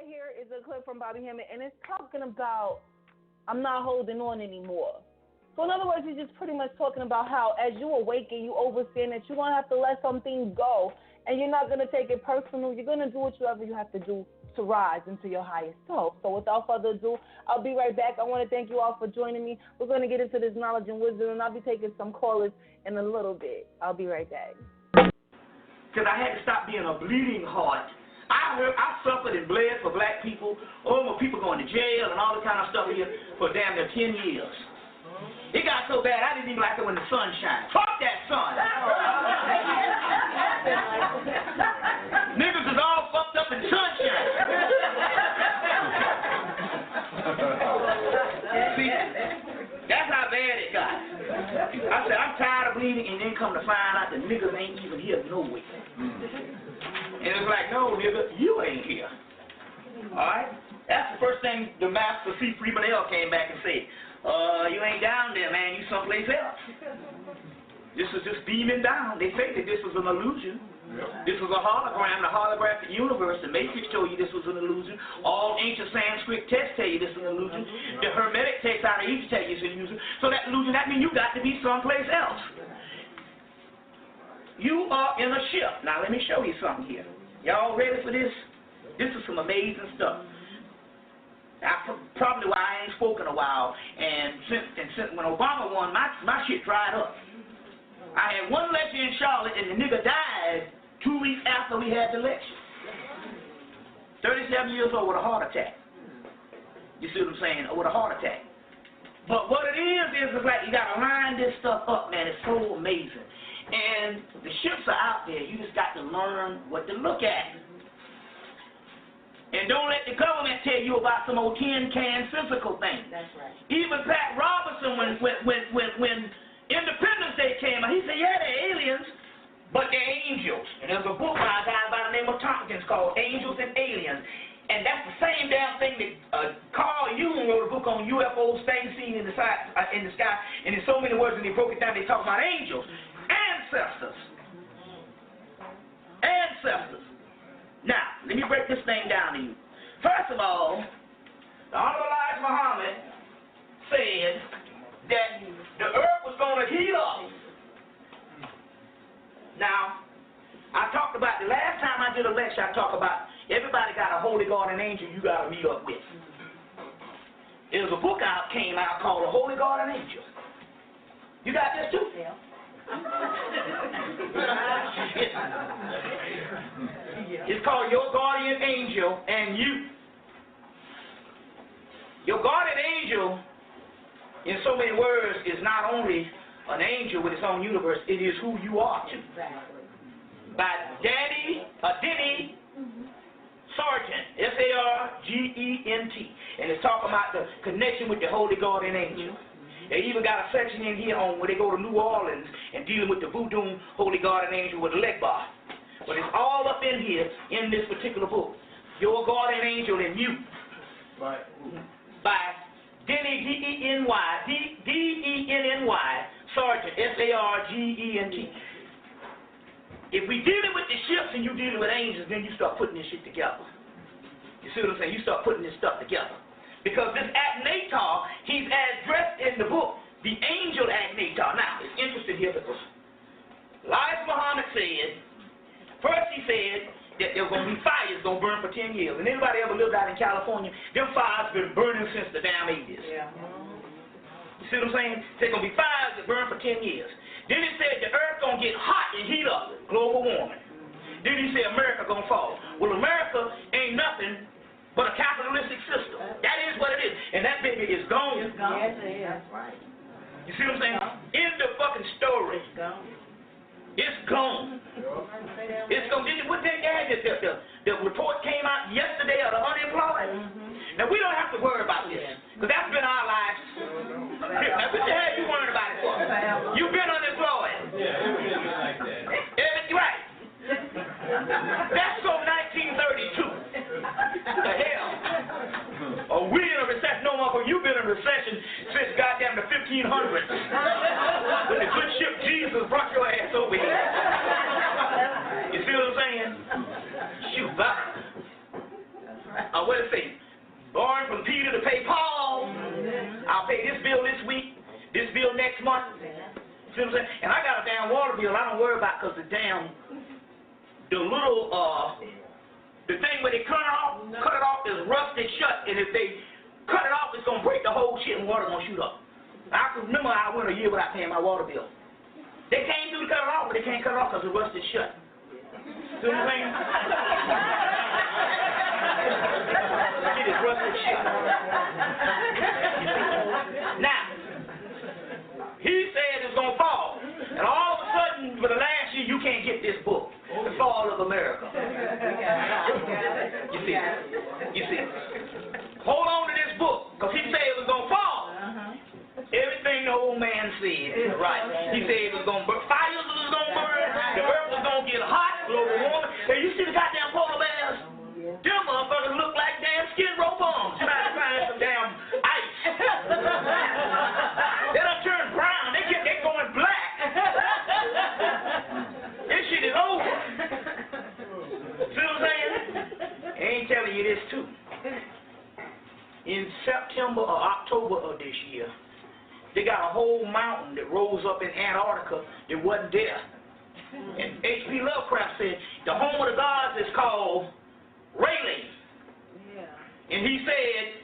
right here is a clip from Bobby Hemmitt, and it's talking about I'm not holding on anymore. So in other words, he's just pretty much talking about how as you awaken, you understand that you're going to have to let some things go, and you're not going to take it personal. You're going to do whatever you have to do to rise into your highest self. So without further ado, I'll be right back. I want to thank you all for joining me. We're going to get into this knowledge and wisdom, and I'll be taking some callers in a little bit. I'll be right back. Because I had to stop being a bleeding heart. I suffered and bled for black people, my people going to jail and all the kind of stuff here for damn near 10 years. It got so bad, I didn't even like it when the sun shines. Fuck that sun! Niggas is all fucked up in sunshine. See, that's how bad it got. I said, I'm tired of bleeding, and then come to find out the niggas ain't even here nowhere. And it's like, no, nigga, you ain't here. Alright? That's the first thing the Master C. Freeman L. came back and said. You ain't down there, man. You someplace else. This is just beaming down. They say that this was an illusion. Yep. This was a hologram, the holographic universe. The Matrix told you this was an illusion. All ancient Sanskrit texts tell you this is an illusion. The Hermetic texts out of each tell you it's an illusion. So that illusion, that means you got to be someplace else. You are in a ship. Now, let me show you something here. Y'all ready for this? This is some amazing stuff. That's probably why I ain't spoken a while. And since when Obama won, my shit dried up. I had one lecture in Charlotte, and the nigga died 2 weeks after we had the lecture. 37 years old with a heart attack. You see what I'm saying? With a heart attack. But what it is like you got to line this stuff up, man. It's so amazing. And the ships are out there. You just got to learn what to look at. And don't let the government tell you about some old tin-can physical thing. That's right. Even Pat Robertson, when Independence Day came out, he said, yeah, they're aliens, but they're angels. And there's a book by a guy by the name of Tompkins called Angels and Aliens. And that's the same damn thing that Carl Jung wrote a book on UFOs, things seen in the sky. And in so many words, when they broke it down, they talk about angels. Ancestors. Ancestors. Now, let me break this thing down to you. First of all, the Honorable Elijah Muhammad said that the earth was going to heat up. Now, I talked about, the last time I did a lecture, I talked about everybody got a holy guardian angel you got to meet up with. There's a book came out called The Holy Guardian Angel. You got this too? Yeah. It's called Your Guardian Angel and You. Your guardian angel, in so many words, is not only an angel with its own universe, it is who you are too. Exactly. By Denny Sargent, S-A-R-G-E-N-T. And it's talking about the connection with the Holy Guardian Angel. They even got a section in here on where they go to New Orleans and dealing with the voodoo Holy Guardian Angel with the leg bar. But it's all up in here in this particular book. Your Guardian Angel and You. Right. By Denny, D-E-N-N-Y, Sargent, S-A-R-G-E-N-T. If we dealing with the ships and you dealing with angels, then you start putting this shit together. You see what I'm saying? You start putting this stuff together. Because this Agnatar, he's addressed in the book, the angel Agnatar. Now, it's interesting here because Elijah Muhammad said, first he said that there were going to be fires going to burn for 10 years. And anybody ever lived out in California, them fires been burning since the damn 80s. Yeah. You see what I'm saying? There's going to be fires that burn for 10 years. Then he said the earth going to get hot and heat up, global warming. Then he said America going to fall. Well, America ain't nothing but a capitalistic system. That is what it is. And that baby is gone. It's gone. Yes, it is. That's right. You see what I'm saying? End the fucking story. It's gone. It's gone. It's gone. What they had, the report came out yesterday of the unemployed. Now, we don't have to worry about this, because that's been our lives. Now, what the hell you worrying about it for? You've been unemployed. Right. That's from 1932. The hell? Oh, we in a recession no more, but you've been in a recession since goddamn the 1500s. When the good ship Jesus brought your ass over here. You see what I'm saying? Shoot, what did it say? Born from Peter to pay Paul. I'll pay this bill this week, this bill next month. See what I'm saying? And I got a damn water bill I don't worry about because the little, the thing where they cut it off is rusted shut, and if they cut it off, it's going to break the whole shit and water going to shoot up. I can remember I went a year without paying my water bill. They came through to cut it off, but they can't cut it off because it rusted shut. See what I'm saying? It is rusted shut. Now, he said it's going to fall. And all of a sudden, for the last year, you can't get this book, The Fall of America. You see. Hold on to this book, because he said it was going to fall. Everything the old man said is right. He said it was going to burn, fires was going to burn, the earth was going to get hot, global warming. And you see the goddamn polar bears? Them motherfuckers look like damn skid row bombs trying to find some damn ice. They done turned brown. They going black. This shit is over. See what I'm saying? I ain't telling you this too. In September or October of this year, they got a whole mountain that rose up in Antarctica that wasn't there. And H.P. Lovecraft said the home of the gods is called Rayleigh. Yeah. And he said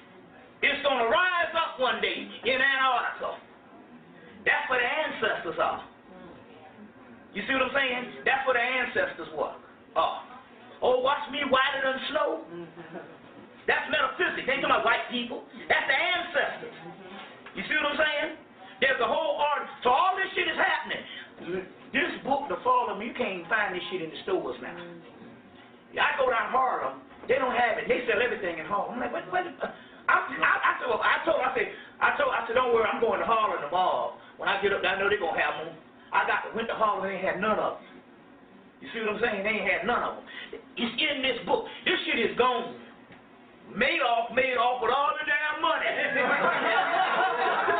it's going to rise up one day in Antarctica. That's where the ancestors are. You see what I'm saying? That's where the ancestors were. Oh, watch me whiter than snow. That's metaphysics. They ain't talking about white people. That's the ancestors. You see what I'm saying? There's a whole art. So all this shit is happening. This book, The Fall of Me, you can't even find this shit in the stores now. I go down Harlem. They don't have it. They sell everything in Harlem. I'm like, what? I said, don't worry, I'm going to Harlem tomorrow. When I get up, I know they're going to have them. Went to Harlem, they ain't had none of them. You see what I'm saying? They ain't had none of them. It's in this book. This shit is gone. Made off with all the damn money.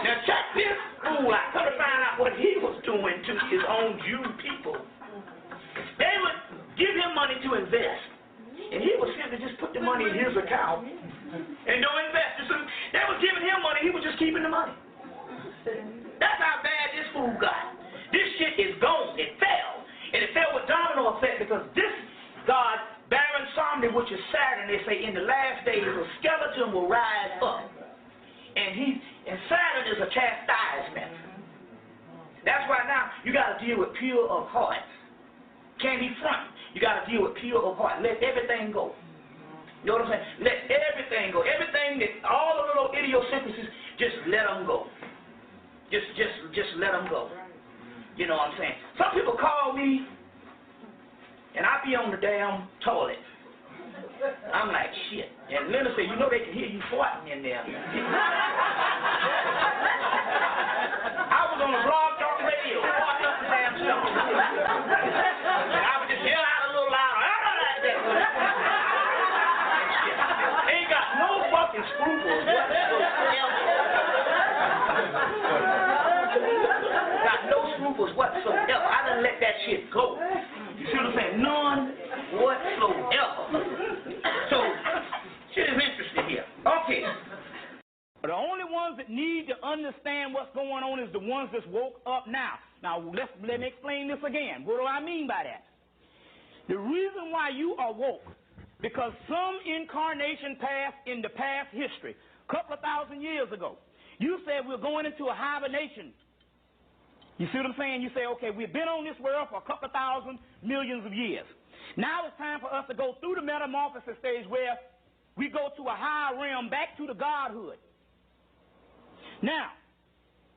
Now check this fool out. Come to find out what he was doing to his own Jew people. They would give him money to invest. And he was simply just put the money in his account and don't invest. So they was giving him money, he was just keeping the money. That's how bad this fool got. This shit is gone. It fell. And it fell with domino effect because this God, Baron Samedi, which is Saturn, they say in the last days a skeleton will rise up. And Saturn is a chastisement. That's why now you got to deal with pure of heart. Can't be front. You got to deal with pure of heart. Let everything go. You know what I'm saying? Let everything go. Everything that, all the little idiosyncrasies, just let them go. Just let them go. You know what I'm saying? Some people call me, and I be on the damn toilet. I'm like, shit. And Linda said, you know they can hear you farting in there. I was on the Blog Talk Radio, farting up the damn show. And I would just yell out a little louder. I don't like that. Ain't got no fucking scruples whatsoever. Got no scruples whatsoever. I done let that shit go. You see what I'm saying? None whatsoever. So, shit is interesting here. Okay. The only ones that need to understand what's going on is the ones that's woke up now. Now, let me explain this again. What do I mean by that? The reason why you are woke, because some incarnation passed in the past history, a couple of thousand years ago, you said we're going into a hibernation. You see what I'm saying? You say, okay, we've been on this world for a couple of thousand millions of years. Now it's time for us to go through the metamorphosis stage where we go to a higher realm, back to the godhood. Now,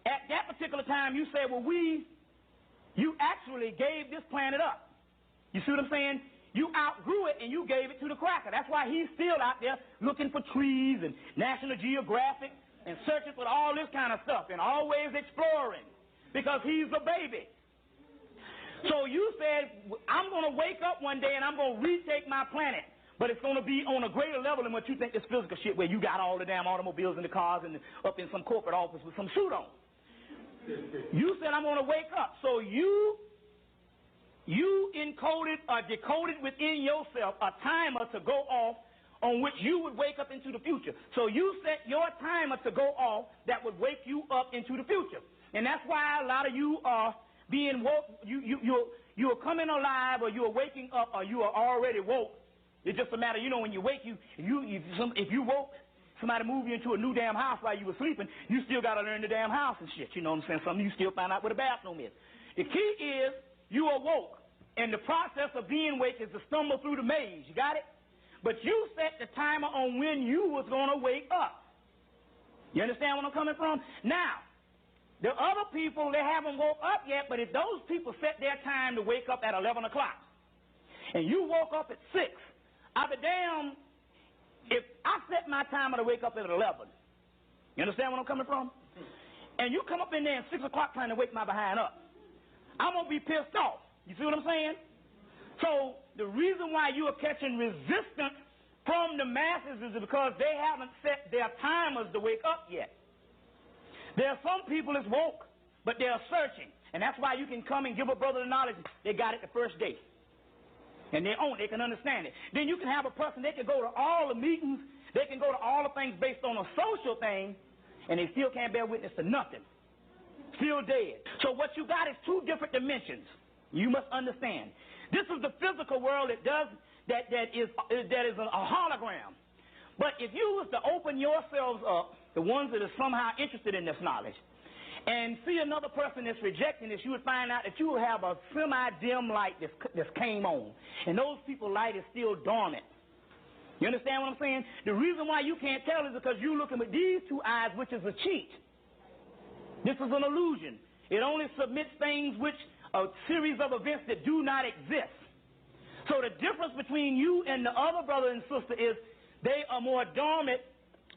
at that particular time, you say, well, you actually gave this planet up. You see what I'm saying? You outgrew it and you gave it to the cracker. That's why he's still out there looking for trees and National Geographic and searching for all this kind of stuff and always exploring. Because he's a baby. So you said, I'm going to wake up one day and I'm going to retake my planet. But it's going to be on a greater level than what you think is physical shit where you got all the damn automobiles and the cars and up in some corporate office with some suit on. You said, I'm going to wake up. So you encoded or decoded within yourself a timer to go off on which you would wake up into the future. So you set your timer to go off that would wake you up into the future. And that's why a lot of you are being woke. You are coming alive, or you are waking up, or you are already woke. It's just a matter, when you wake, if you woke, somebody moved you into a new damn house while you were sleeping, you still got to learn the damn house and shit. You know what I'm saying? Something you still find out where the bathroom is. The key is you are woke. And the process of being awake is to stumble through the maze. You got it? But you set the timer on when you was going to wake up. You understand where I'm coming from? Now, the other people, they haven't woke up yet, but if those people set their time to wake up at 11 o'clock, and you woke up at 6, I'll be damned if I set my timer to wake up at 11. You understand where I'm coming from? And you come up in there at 6 o'clock trying to wake my behind up. I'm going to be pissed off. You see what I'm saying? So the reason why you are catching resistance from the masses is because they haven't set their timers to wake up yet. There are some people that's woke, but they are searching. And that's why you can come and give a brother the knowledge. They got it the first day. And they own it. They can understand it. Then you can have a person, they can go to all the meetings. They can go to all the things based on a social thing, and they still can't bear witness to nothing. Still dead. So what you got is two different dimensions. You must understand. This is the physical world that is a hologram. But if you was to open yourselves up, the ones that are somehow interested in this knowledge, and see another person that's rejecting this, you would find out that you will have a semi-dim light that's came on. And those people's light is still dormant. You understand what I'm saying? The reason why you can't tell is because you're looking with these two eyes, which is a cheat. This is an illusion. It only submits things which a series of events that do not exist. So the difference between you and the other brother and sister is they are more dormant.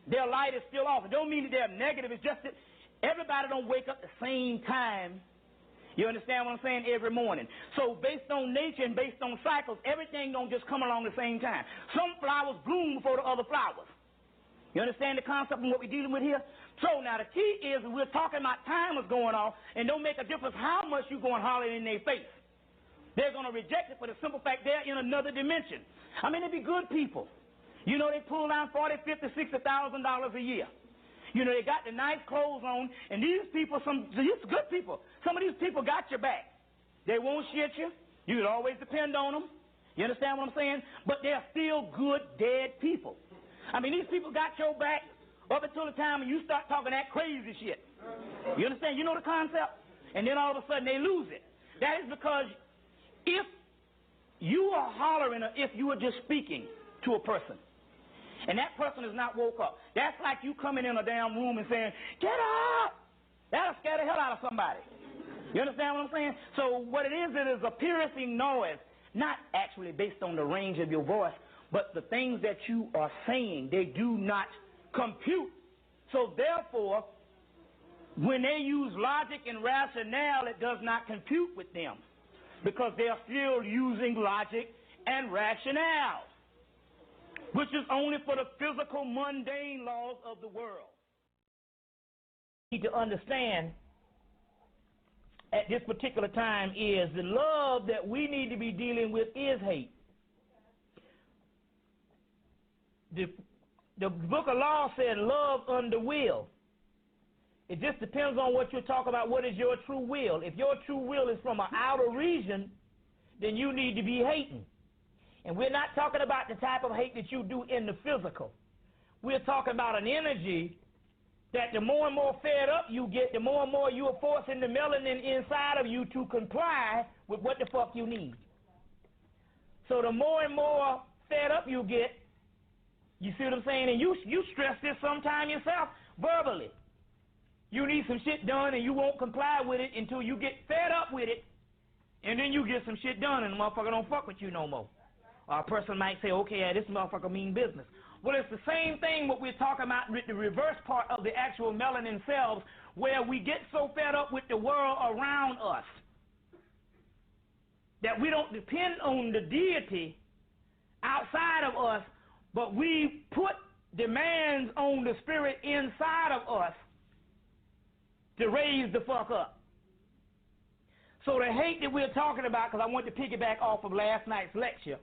Their light is still off. It don't mean that they're negative. It's just that everybody don't wake up the same time. You understand what I'm saying? Every morning. So based on nature and based on cycles, everything don't just come along the same time. Some flowers bloom before the other flowers. You understand the concept of what we're dealing with here? So now the key is we're talking about time is going off, and don't make a difference how much you go and holler in their face. They're going to reject it for the simple fact they're in another dimension. I mean, they be good people. You know, they pull down $40,000, $50,000, $60,000 a year. You know, they got the nice clothes on, and these people, these good people, some of these people got your back. They won't shit you. You can always depend on them. You understand what I'm saying? But they're still good, dead people. I mean, these people got your back up until the time when you start talking that crazy shit. You understand? You know the concept? And then all of a sudden they lose it. That is because if you are hollering or if you are just speaking to a person, and that person is not woke up, that's like you coming in a damn room and saying, "Get up!" That'll scare the hell out of somebody. You understand what I'm saying? So what it is a piercing noise, not actually based on the range of your voice, but the things that you are saying, they do not compute. So therefore, when they use logic and rationale, it does not compute with them because they are still using logic and rationale, which is only for the physical, mundane laws of the world. You need to understand at this particular time is the love that we need to be dealing with is hate. The book of law said love under will. It just depends on what you're talking about. What is your true will? If your true will is from an outer region, then you need to be hating. And we're not talking about the type of hate that you do in the physical. We're talking about an energy that the more and more fed up you get, the more and more you are forcing the melanin inside of you to comply with what the fuck you need. So the more and more fed up you get, you see what I'm saying? And you stress this sometime yourself verbally. You need some shit done and you won't comply with it until you get fed up with it, and then you get some shit done and the motherfucker don't fuck with you no more. Or a person might say, okay, yeah, this motherfucker mean business. Well, it's the same thing what we're talking about with the reverse part of the actual melanin cells, where we get so fed up with the world around us that we don't depend on the deity outside of us, but we put demands on the spirit inside of us to raise the fuck up. So the hate that we're talking about, because I want to piggyback off of last night's lecture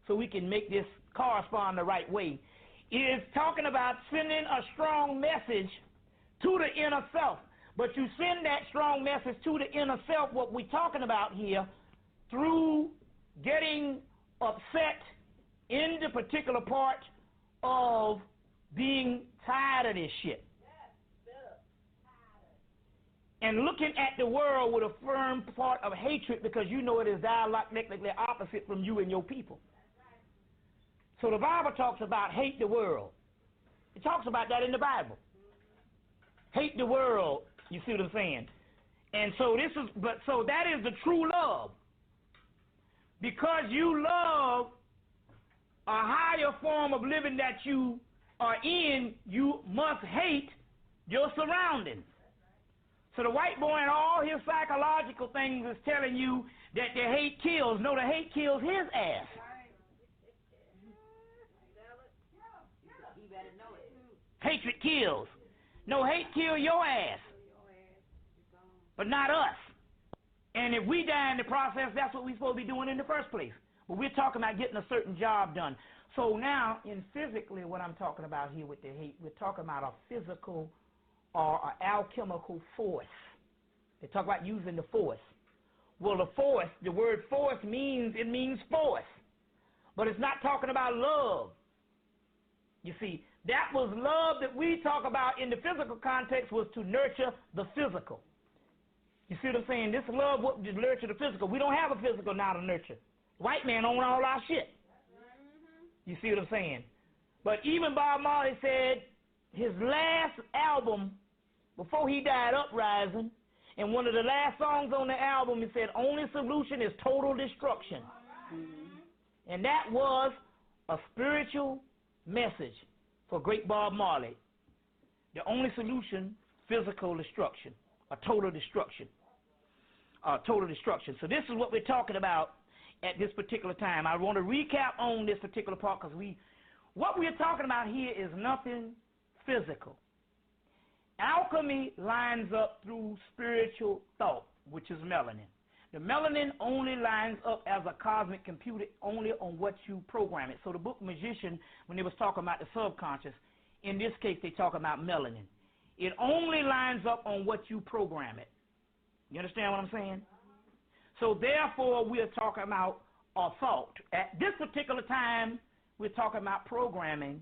so we can make this correspond the right way, is talking about sending a strong message to the inner self. But you send that strong message to the inner self, what we're talking about here, through getting upset in the particular part of being tired of this shit. And looking at the world with a firm part of hatred because you know it is dialectically opposite from you and your people. So the Bible talks about hate the world. It talks about that in the Bible. Hate the world, you see what I'm saying? And so so that is the true love. Because you love a higher form of living that you are in, you must hate your surroundings. So the white boy and all his psychological things is telling you that the hate kills. No, the hate kills his ass. Hatred kills. No, hate kill your ass. But not us. And if we die in the process, that's what we're supposed to be doing in the first place. But we're talking about getting a certain job done. So now, in physically, what I'm talking about here with the hate, we're talking about a physical or an alchemical force. They talk about using the force. Well, the force, the word force means force. But it's not talking about love. You see, that was love that we talk about in the physical context was to nurture the physical. You see what I'm saying? This love was to nurture the physical. We don't have a physical now to nurture. White man own all our shit. You see what I'm saying? But even Bob Marley said his last album, before he died, Uprising, and one of the last songs on the album, he said, only solution is total destruction. And that was a spiritual message for great Bob Marley. The only solution, physical destruction, a total destruction. Total destruction. So this is what we're talking about at this particular time. I want to recap on this particular part because what we're talking about here is nothing physical. Alchemy lines up through spiritual thought, which is melanin. The melanin only lines up as a cosmic computer only on what you program it. So the book Magician, when they was talking about the subconscious, in this case they talk about melanin. It only lines up on what you program it. You understand what I'm saying? So therefore we're talking about a thought. At this particular time, we're talking about programming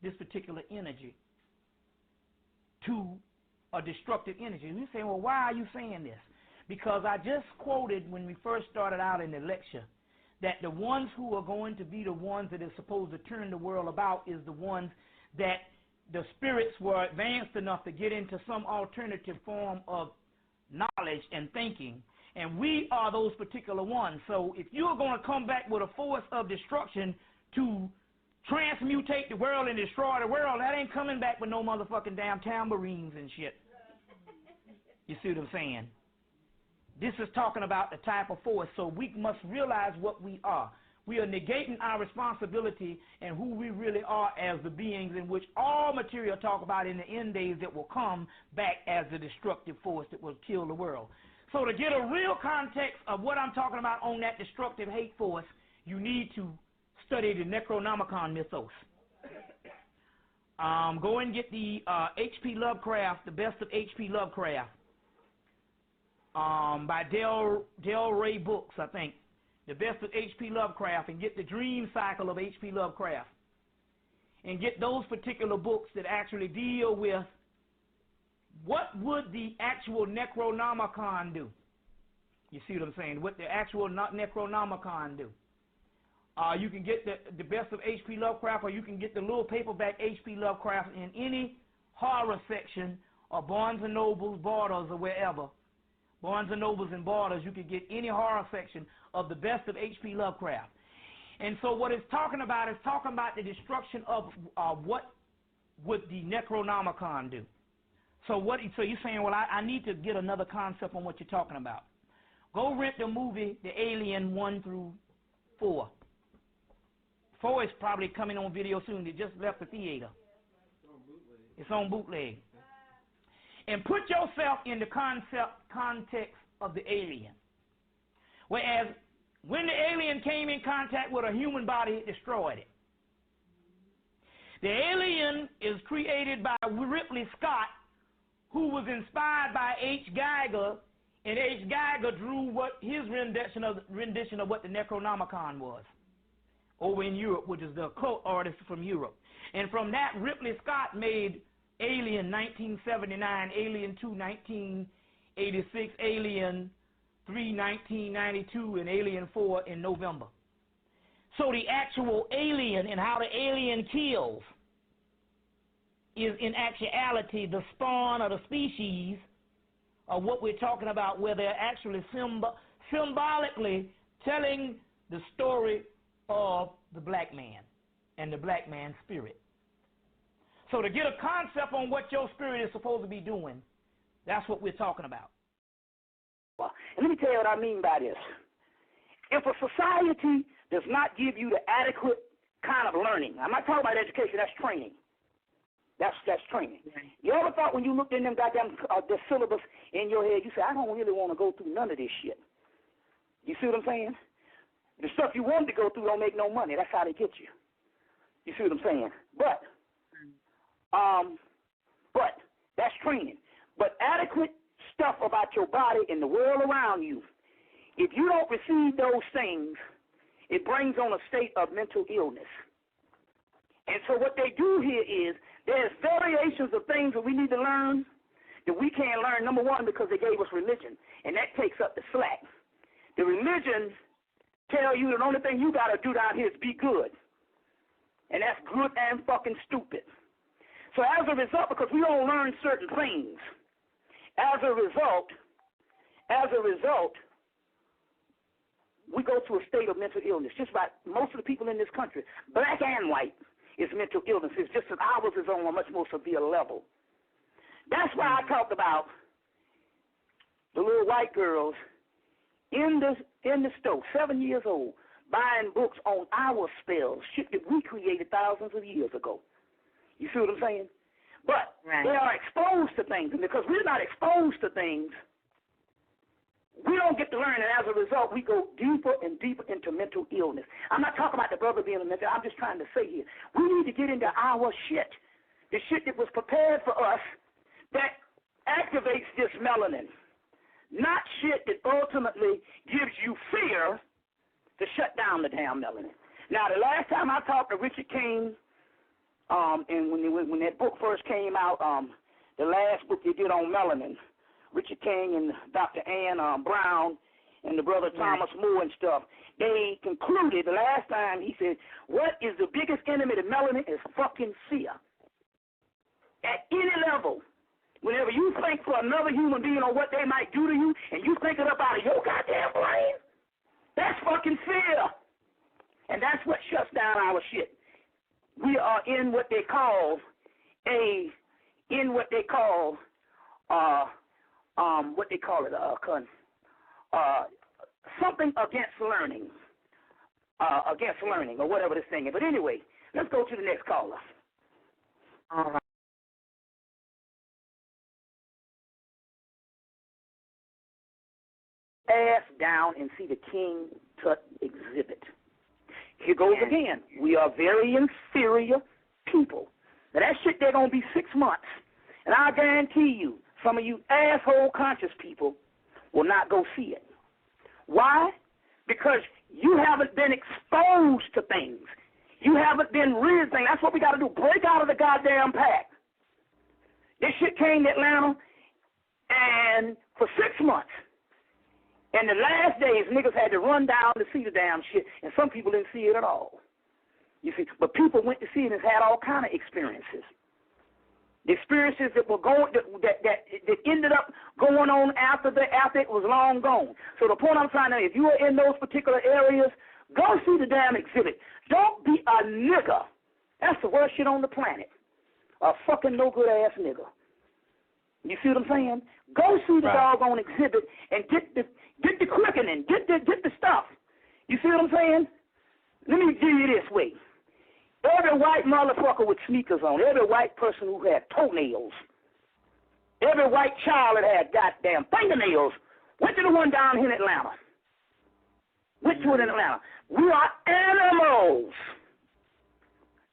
this particular energy to a destructive energy. And you say, well, why are you saying this? Because I just quoted when we first started out in the lecture that the ones who are going to be the ones that are supposed to turn the world about is the ones that the spirits were advanced enough to get into some alternative form of knowledge and thinking. And we are those particular ones. So if you're going to come back with a force of destruction to transmutate the world and destroy the world, that ain't coming back with no motherfucking damn tambourines and shit. You see what I'm saying? This is talking about the type of force. So we must realize what we are. We are negating our responsibility and who we really are as the beings in which all material talk about in the end days that will come back as the destructive force that will kill the world. So to get a real context of what I'm talking about on that destructive hate force, you need to study the Necronomicon mythos. Go and get the H.P. Lovecraft, the best of H.P. Lovecraft, by Del Rey Books, I think. The best of H.P. Lovecraft, and get the Dream Cycle of H.P. Lovecraft. And get those particular books that actually deal with what would the actual Necronomicon do. You see what I'm saying? What the actual Necronomicon do. You can get the best of H.P. Lovecraft, or you can get the little paperback H.P. Lovecraft in any horror section of Barnes & Nobles, Borders, or wherever. Barnes & Nobles and Borders, you can get any horror section of the best of H.P. Lovecraft. And so what it's talking about is talking about the destruction of what would the Necronomicon do. So you're saying, well, I need to get another concept on what you're talking about. Go rent the movie The Alien 1 through 4. 4 is probably coming on video soon. They just left the theater. It's on bootleg. And put yourself in the context of the alien. Whereas when the alien came in contact with a human body, it destroyed it. The Alien is created by Ripley Scott, who was inspired by H. Geiger, and H. Geiger drew what his rendition of what the Necronomicon was over in Europe, which is the occult artist from Europe. And from that, Ripley Scott made Alien 1979, Alien 2 1986, Alien 3 1992, and Alien 4 in November. So the actual alien and how the alien kills is in actuality the spawn of the species of what we're talking about, where they're actually symbolically telling the story of the black man and the black man's spirit. So to get a concept on what your spirit is supposed to be doing, that's what we're talking about. And let me tell you what I mean by this. If a society does not give you the adequate kind of learning, I'm not talking about education, that's training. That's training. You ever thought when you looked in them goddamn the syllabus in your head, you said, I don't really want to go through none of this shit. You see what I'm saying? The stuff you wanted to go through don't make no money. That's how they get you. You see what I'm saying? But that's training. But adequate stuff about your body and the world around you, if you don't receive those things, it brings on a state of mental illness. And so what they do here is there's variations of things that we need to learn that we can't learn, number one, because they gave us religion, and that takes up the slack. The religions tell you the only thing you got to do down here is be good. And that's good and fucking stupid. So as a result, because we don't learn certain things, as a result, we go through a state of mental illness. Just about most of the people in this country, black and white, is mental illness. It's just that ours is on a much more severe level. That's why I talked about the little white girls in the store, 7 years old, buying books on our spells, shit that we created thousands of years ago. You see what I'm saying? But they are exposed to things, and because we're not exposed to things, we don't get to learn, and as a result, we go deeper and deeper into mental illness. I'm not talking about the brother being a mental. I'm just trying to say here, we need to get into our shit, the shit that was prepared for us that activates this melanin, not shit that ultimately gives you fear to shut down the damn melanin. Now, the last time I talked to Richard King, and when that book first came out, the last book they did on melanin, Richard King and Dr. Ann Brown and the brother Thomas Moore and stuff, they concluded the last time, he said, what is the biggest enemy to melanin is fucking fear. At any level, whenever you think for another human being or what they might do to you, and you think it up out of your goddamn brain, that's fucking fear. And that's what shuts down our shit. We are in what they call something against learning, or whatever this thing is. But anyway, let's go to the next caller. All right. Ass down and see the King Tut exhibit. Here goes again. We are very inferior people. Now, that shit, they're going to be 6 months. And I guarantee you, some of you asshole conscious people will not go see it. Why? Because you haven't been exposed to things. You haven't been read things. That's what we got to do. Break out of the goddamn pack. This shit came to Atlanta, and for 6 months, in the last days, niggas had to run down to see the damn shit, and some people didn't see it at all. You see, but people went to see it and had all kind of experiences. The experiences that were going that ended up going on after it was long gone. So the point I'm trying to, if you are in those particular areas, go see the damn exhibit. Don't be a nigger. That's the worst shit on the planet. A fucking no good ass nigger. You see what I'm saying? Go see the doggone exhibit and get the quickening, get the stuff. You see what I'm saying? Let me give you this way. Every white motherfucker with sneakers on, every white person who had toenails, every white child that had goddamn fingernails, went to the one down here in Atlanta. Went to it in Atlanta. We are animals.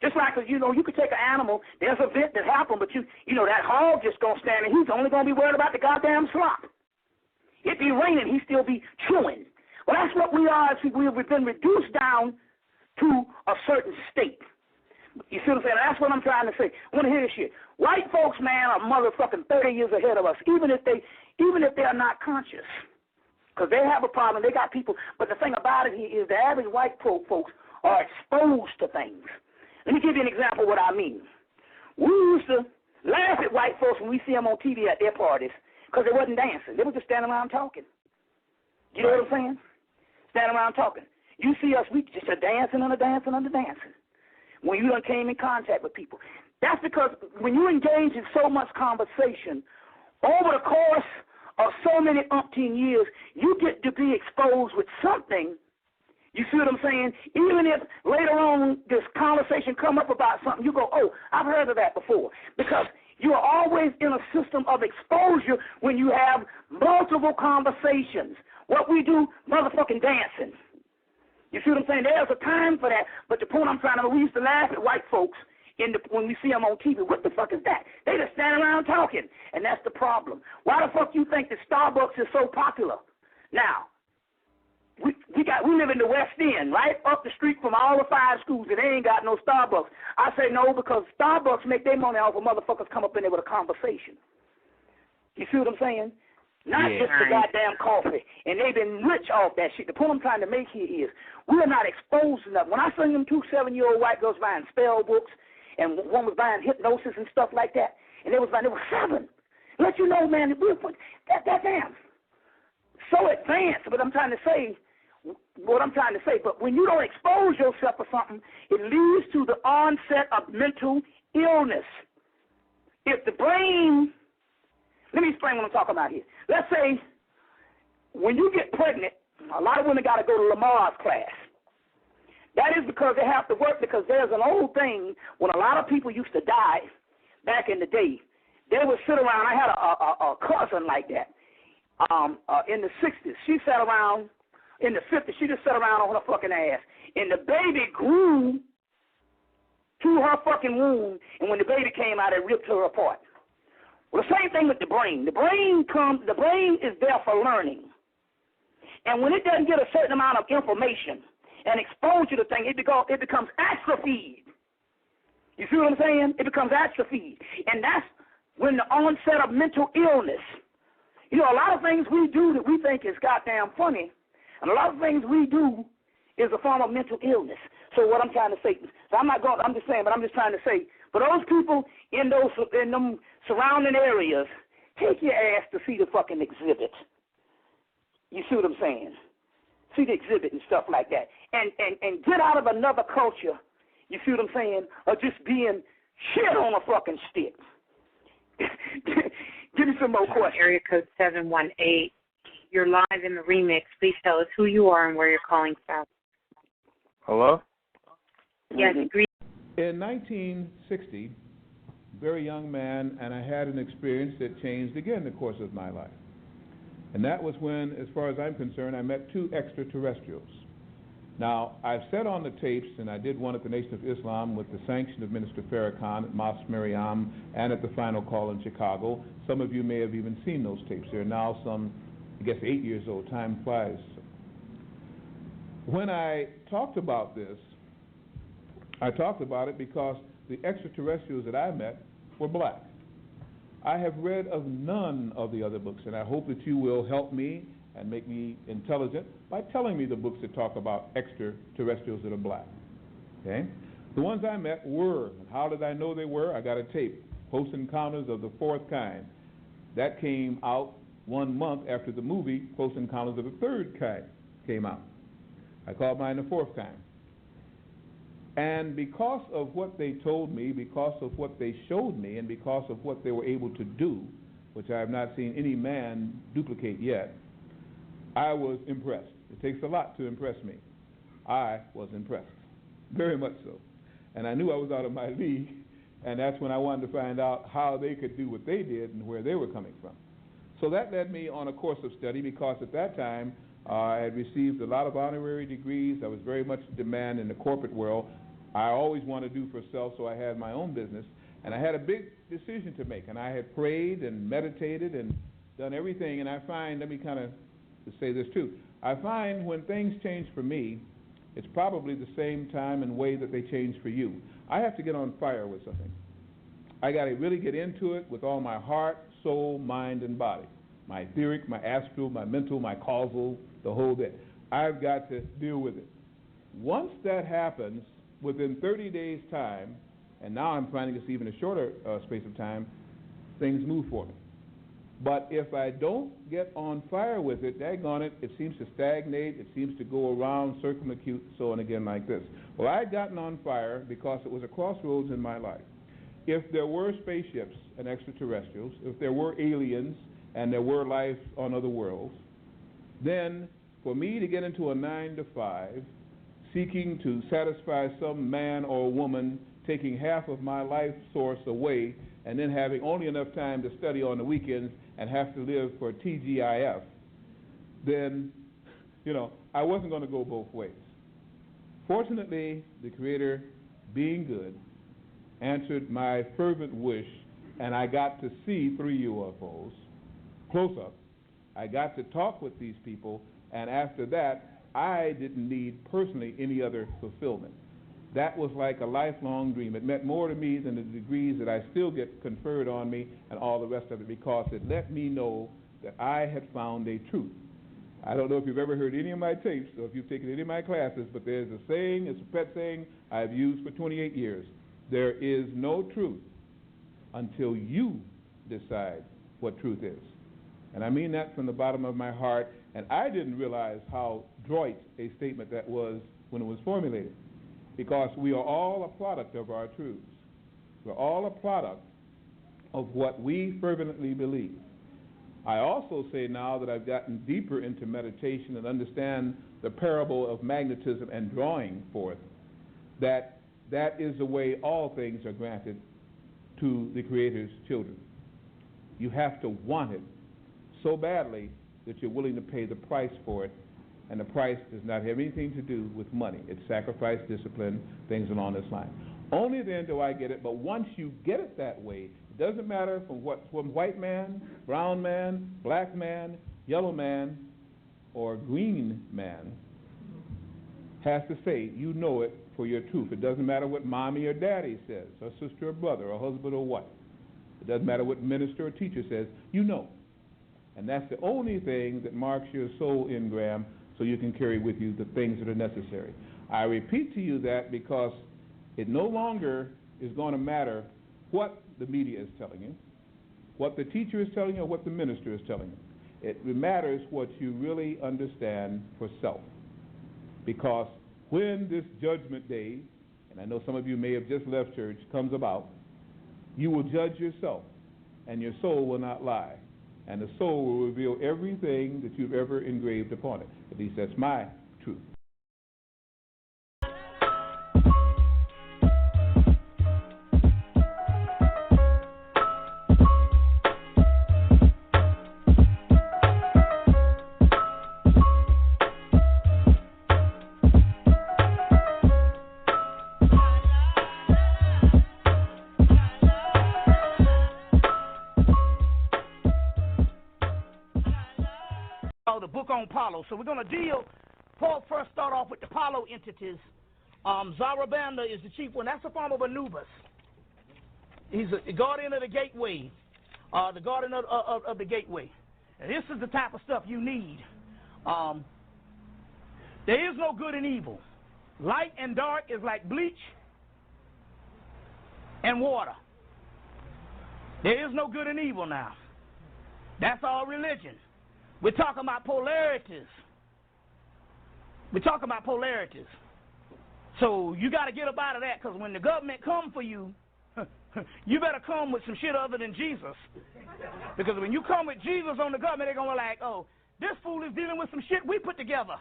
Just like, you know, you could take an animal, there's an event that happened, but you know, that hog just going to stand and he's only going to be worried about the goddamn slop. It be raining, he still be chewing. Well, that's what we are. We've been reduced down to a certain state. You see what I'm saying? That's what I'm trying to say. I want to hear this shit. White folks, man, are motherfucking 30 years ahead of us, even if they are not conscious. Because they have a problem. They got people. But the thing about it here is the average white folks are exposed to things. Let me give you an example of what I mean. We used to laugh at white folks when we see them on TV at their parties because they wasn't dancing. They were just standing around talking. You know what I'm saying? Standing around talking. You see us, we just a dancing and a dancing and a dancing. When you done came in contact with people. That's because when you engage in so much conversation, over the course of so many umpteen years, you get to be exposed with something. You see what I'm saying? Even if later on this conversation come up about something, you go, oh, I've heard of that before. Because you are always in a system of exposure when you have multiple conversations. What we do, motherfucking dancing. You see what I'm saying? There's a time for that. But the point I'm trying to, we used to laugh at white folks when we see them on TV. What the fuck is that? They just stand around talking. And that's the problem. Why the fuck you think that Starbucks is so popular? Now, we live in the West End, right up the street from all the 5 schools, and they ain't got no Starbucks. I say no because Starbucks make their money off of motherfuckers come up in there with a conversation. You see what I'm saying? Not just the goddamn coffee. And they've been rich off that shit. The point I'm trying to make here is we are not exposed enough. When I seen them 2 7-year-old white girls buying spell books, and one was buying hypnosis and stuff like that, and they were 7. Let you know, man, that damn so advanced. But when you don't expose yourself to something, it leads to the onset of mental illness. If the brain, let me explain what I'm talking about here. Let's say when you get pregnant, a lot of women got to go to Lamar's class. That is because they have to work, because there's an old thing when a lot of people used to die back in the day. They would sit around. I had a cousin like that in the 60s. She sat around in the 50s. She just sat around on her fucking ass. And the baby grew to her fucking womb, and when the baby came out, it ripped her apart. Well, the same thing with the brain. The brain is there for learning. And when it doesn't get a certain amount of information and exposure to things, it becomes atrophied. You see what I'm saying? It becomes atrophied. And that's when the onset of mental illness. You know, a lot of things we do that we think is goddamn funny, and a lot of things we do is a form of mental illness. So what I'm trying to say, I'm just trying to say, for those people in them surrounding areas, take your ass to see the fucking exhibit. You see what I'm saying? See the exhibit and stuff like that. And get out of another culture, you see what I'm saying, of just being shit on a fucking stick. Give me some more questions. Area code 718. You're live in the remix. Please tell us who you are and where you're calling from. Hello? Yes, agree. In 1960, very young man, and I had an experience that changed again the course of my life. And that was when, as far as I'm concerned, I met 2 extraterrestrials. Now, I've said on the tapes, and I did one at the Nation of Islam with the sanction of Minister Farrakhan at Mosque Mariam and at the Final Call in Chicago. Some of you may have even seen those tapes. They're now some, 8 years old. Time flies. When I talked about this, I talked about it because the extraterrestrials that I met were black. I have read of none of the other books, and I hope that you will help me and make me intelligent by telling me the books that talk about extraterrestrials that are black. Okay? The ones I met were, and how did I know they were? I got a tape, Close Encounters of the Fourth Kind. That came out 1 month after the movie Close Encounters of the Third Kind came out. I called mine the Fourth Kind. And because of what they told me, because of what they showed me, and because of what they were able to do, which I have not seen any man duplicate yet, I was impressed. It takes a lot to impress me. I was impressed, very much so. And I knew I was out of my league, and that's when I wanted to find out how they could do what they did and where they were coming from. So that led me on a course of study, because at that time I had received a lot of honorary degrees. I was very much in demand in the corporate world. I always wanted to do for self, so I had my own business. And I had a big decision to make. And I had prayed and meditated and done everything. And I find, let me kind of say this too, I find when things change for me, it's probably the same time and way that they change for you. I have to get on fire with something. I got to really get into it with all my heart, soul, mind, and body. My etheric, my astral, my mental, my causal, the whole bit. I've got to deal with it. Once that happens, within 30 days' time, and now I'm finding it's even a shorter space of time, things move for me. But if I don't get on fire with it, daggone it, it seems to stagnate, it seems to go around, circumacute, so on again like this. Well, I had gotten on fire because it was a crossroads in my life. If there were spaceships and extraterrestrials, if there were aliens and there were life on other worlds, then for me to get into a 9-to-5, seeking to satisfy some man or woman, taking half of my life source away, and then having only enough time to study on the weekends and have to live for TGIF, then, I wasn't going to go both ways. Fortunately, the Creator, being good, answered my fervent wish, and I got to see 3 UFOs close up. I got to talk with these people, and after that, I didn't need personally any other fulfillment. That was like a lifelong dream. It meant more to me than the degrees that I still get conferred on me and all the rest of it, because it let me know that I had found a truth. I don't know if you've ever heard any of my tapes or if you've taken any of my classes, but there's a saying, it's a pet saying I've used for 28 years. There is no truth until you decide what truth is. And I mean that from the bottom of my heart, and I didn't realize how droit a statement that was when it was formulated, because we are all a product of our truths. We're all a product of what we fervently believe. I also say now that I've gotten deeper into meditation and understand the parable of magnetism and drawing forth, that is the way all things are granted to the Creator's children. You have to want it so badly that you're willing to pay the price for it, and the price does not have anything to do with money. It's sacrifice, discipline, things along this line. Only then do I get it, but once you get it that way, it doesn't matter from white man, brown man, black man, yellow man, or green man has to say, you know it for your truth. It doesn't matter what mommy or daddy says, or sister or brother, or husband or wife. It doesn't matter what minister or teacher says, you know. And that's the only thing that marks your soul engram, so you can carry with you the things that are necessary. I repeat to you that because it no longer is going to matter what the media is telling you, what the teacher is telling you, or what the minister is telling you. It matters what you really understand for self. Because when this judgment day, and I know some of you may have just left church, comes about, you will judge yourself, and your soul will not lie. And the soul will reveal everything that you've ever engraved upon it. At least that's my truth. The book on Apollo. So we're going to first start off with the Apollo entities. Zarabanda is the chief one. That's the form of Anubis. He's the guardian of the gateway, the guardian of the gateway. And this is the type of stuff you need. There is no good and evil. Light and dark is like bleach and water. There is no good and evil now. That's all religion. We're talking about polarities. We're talking about polarities. So you got to get up out of that, because when the government come for you, you better come with some shit other than Jesus. Because when you come with Jesus on the government, they're going to be like, oh, this fool is dealing with some shit we put together.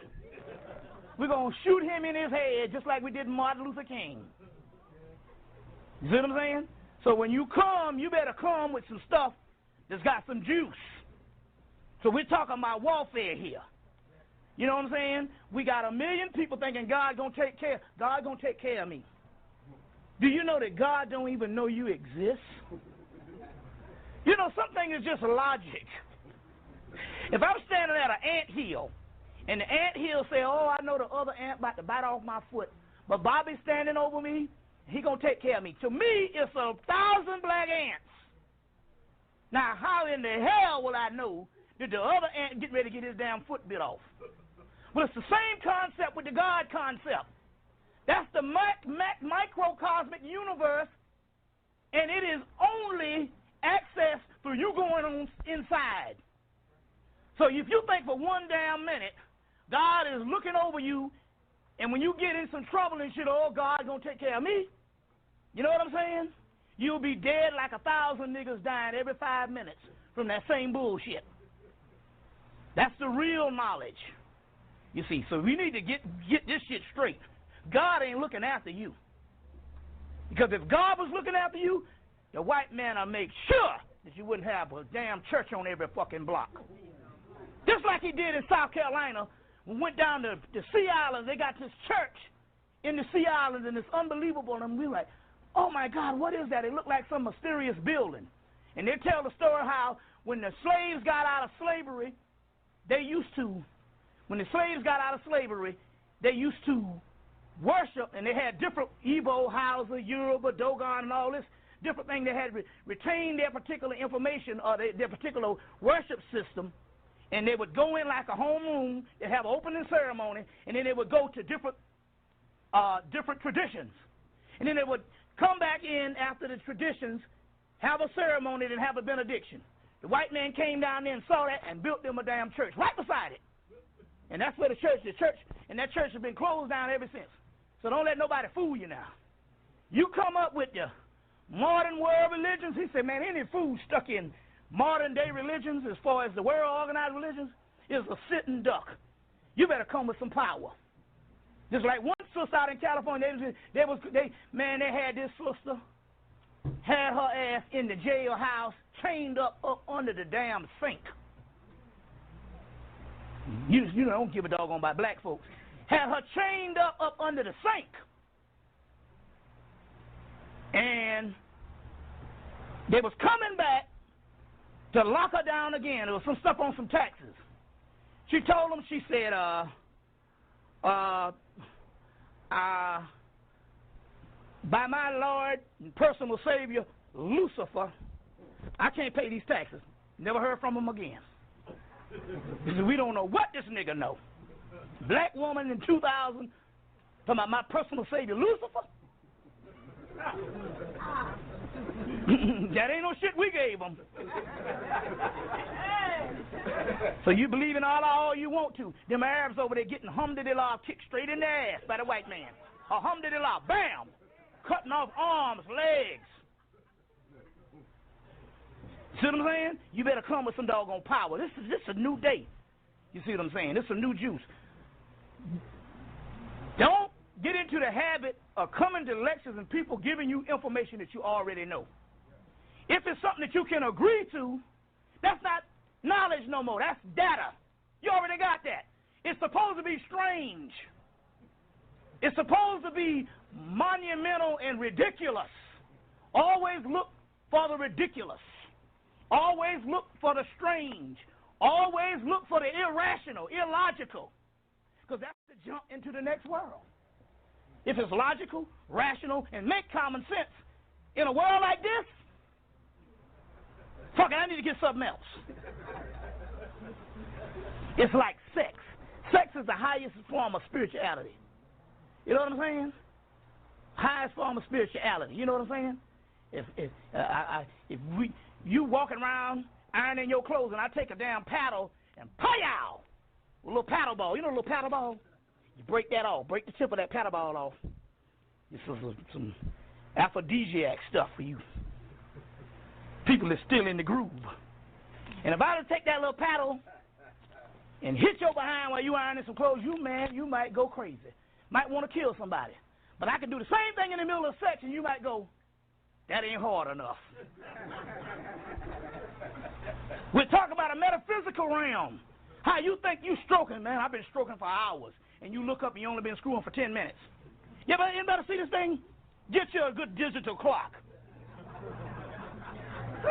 We're going to shoot him in his head just like we did Martin Luther King. You see what I'm saying? So when you come, you better come with some stuff that's got some juice. So we're talking about warfare here. You know what I'm saying? We got 1 million people thinking God gonna take care of me. Do you know that God don't even know you exist? You know, something is just logic. If I'm standing at an anthill, and the anthill say, oh, I know the other ant about to bite off my foot, but Bobby's standing over me, he going to take care of me. To me, it's 1,000 black ants. Now, how in the hell will I know that the other ant get ready to get his damn foot bit off? Well, it's the same concept with the God concept. That's the microcosmic universe, and it is only access through you going on inside. So if you think for one damn minute God is looking over you, and when you get in some trouble and shit, oh, God's going to take care of me, you know what I'm saying? You'll be dead like 1,000 niggas dying every 5 minutes from that same bullshit. That's the real knowledge. You see, so we need to get this shit straight. God ain't looking after you. Because if God was looking after you, the white man will make sure that you wouldn't have a damn church on every fucking block. Just like he did in South Carolina. We went down to the Sea Islands. They got this church in the Sea Islands, and it's unbelievable. And we were like, oh, my God, what is that? It looked like some mysterious building. And they tell the story how when the slaves got out of slavery, they used to worship, and they had different Igbo, Hausa, Yoruba, Dogon, and all this different thing. They had retained their particular information or their particular worship system, and they would go in like a homeroom. They'd have an opening ceremony, and then they would go to different traditions. And then they would come back in after the traditions, have a ceremony, and have a benediction. The white man came down there and saw that and built them a damn church right beside it. And that's where the church, and that church has been closed down ever since. So don't let nobody fool you now. You come up with the modern world religions. He said, man, any fool stuck in modern day religions as far as the world organized religions is a sitting duck. You better come with some power. Just like one sister out in California, they had this sister, had her ass in the jailhouse, chained up under the damn sink. You don't give a doggone about black folks. Had her chained up under the sink. And they was coming back to lock her down again. There was some stuff on some taxes. She told them, she said, by my Lord and personal Savior, Lucifer, I can't pay these taxes. Never heard from him again. We don't know what this nigga know. Black woman in 2000, talking about my personal Savior, Lucifer? That ain't no shit we gave him. So you believe in Allah all you want to. Them Arabs over there getting humdiddly-lah kicked straight in the ass by the white man. A humdiddly-lah, bam! Cutting off arms, legs. See what I'm saying? You better come with some doggone power. This is a new day. You see what I'm saying? This is a new juice. Don't get into the habit of coming to lectures and people giving you information that you already know. If it's something that you can agree to, that's not knowledge no more. That's data. You already got that. It's supposed to be strange. It's supposed to be monumental and ridiculous. Always look for the ridiculous. Always look for the strange. Always look for the irrational, illogical. Because that's the jump into the next world. If it's logical, rational, and make common sense in a world like this, fuck it, I need to get something else. It's like sex. Sex is the highest form of spirituality. You know what I'm saying? Highest form of spirituality. You know what I'm saying? If you walking around ironing your clothes and I take a damn paddle and pow, a little paddle ball. You know a little paddle ball? You break that off. Break the tip of that paddle ball off. This is some aphrodisiac stuff for you. People that's still in the groove. And if I were to take that little paddle and hit your behind while you ironing some clothes, you might go crazy. Might want to kill somebody. But I can do the same thing in the middle of sex and you might go, that ain't hard enough. We're talking about a metaphysical realm. How you think you stroking, man? I've been stroking for hours. And you look up and you only been screwing for 10 minutes. Yeah, but anybody see this thing? Get you a good digital clock.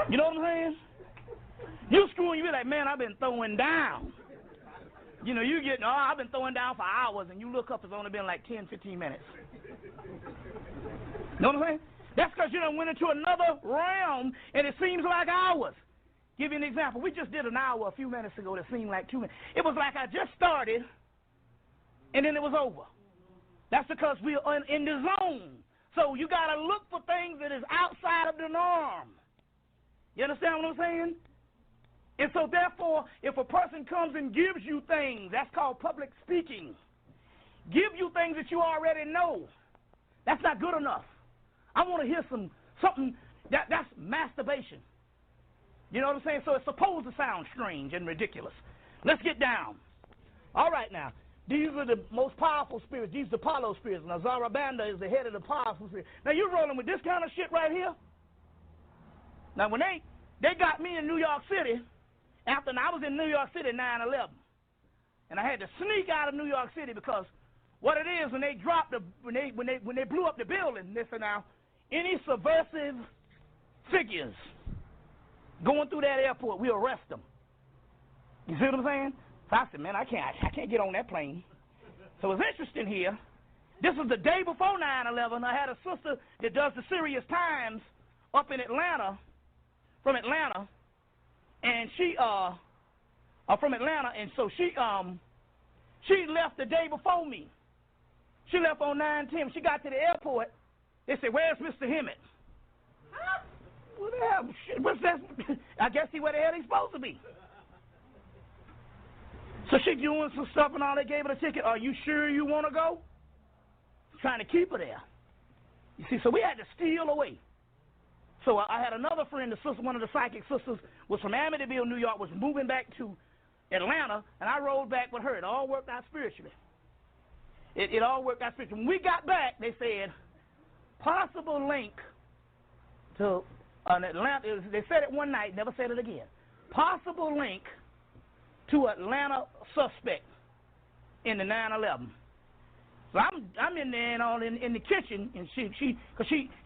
You know what I'm saying? You screwing, you be like, man, I've been throwing down. You know, you get, I've been throwing down for hours, and you look up, it's only been like 10, 15 minutes. You know what I'm saying? That's because you done went into another realm, and it seems like hours. Give you an example. We just did an hour a few minutes ago that seemed like 2 minutes. It was like I just started, and then it was over. That's because we're in the zone. So you got to look for things that is outside of the norm. You understand what I'm saying? And so, therefore, if a person comes and gives you things, that's called public speaking. Give you things that you already know. That's not good enough. I want to hear something that's masturbation. You know what I'm saying? So it's supposed to sound strange and ridiculous. Let's get down. All right, now. These are the most powerful spirits. These are the Apollo spirits. Now, Zarabanda is the head of the powerful spirits. Now, you're rolling with this kind of shit right here? Now, when they got me in New York City, after I was in New York City 9/11, and I had to sneak out of New York City because what it is when they dropped when they blew up the building, listen now, any subversive figures going through that airport, we arrest them. You see what I'm saying? So I said, man, I can't get on that plane. So it's interesting here. This was the day before 9/11. I had a sister that does the Serious Times up in Atlanta, from Atlanta, and she from Atlanta, and so she left the day before me. She left on 9/10. She got to the airport. They said, "Where's Mr. Hemmitt?" What the hell? Shit, what's that? I guess he where the hell he's supposed to be. So she doing some stuff and all. They gave her the ticket. Are you sure you want to go? Trying to keep her there. You see, so we had to steal away. So I had another friend, the sister, one of the psychic sisters, was from Amityville, New York, was moving back to Atlanta, and I rode back with her. It all worked out spiritually. It all worked out spiritually. When we got back, they said, possible link to Atlanta. They said it one night, never said it again. Possible link to Atlanta suspect in the 9/11. So I'm in there and in the kitchen, and she's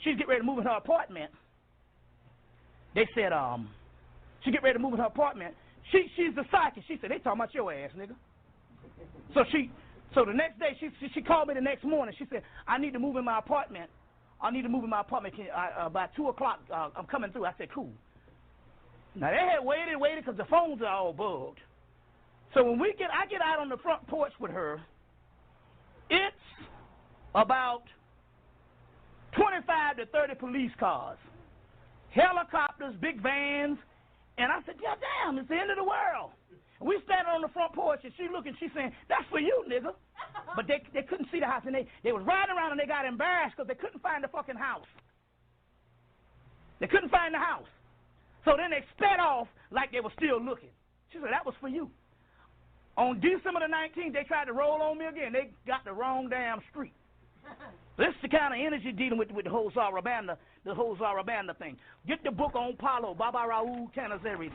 getting ready to move in her apartment. They said she get ready to move in her apartment. She's the psychic. She said, they talking about your ass, nigga. So the next day she called me the next morning. She said, I need to move in my apartment. I need to move in my apartment by 2 o'clock. I'm coming through. I said, cool. Now they had waited because the phones are all bugged. So when I get out on the front porch with her, it's about 25 to 30 police cars, helicopters, big vans, and I said, yeah, damn, it's the end of the world. And we standing on the front porch, and she looking, she saying, that's for you, nigga. But they couldn't see the house, and they was riding around, and they got embarrassed because they couldn't find the fucking house. They couldn't find the house. So then they sped off like they were still looking. She said, that was for you. On December the 19th, they tried to roll on me again. They got the wrong damn street. This is the kind of energy dealing with the whole Zarabanda thing. Get the book on Palo, Baba Raul Canazeri.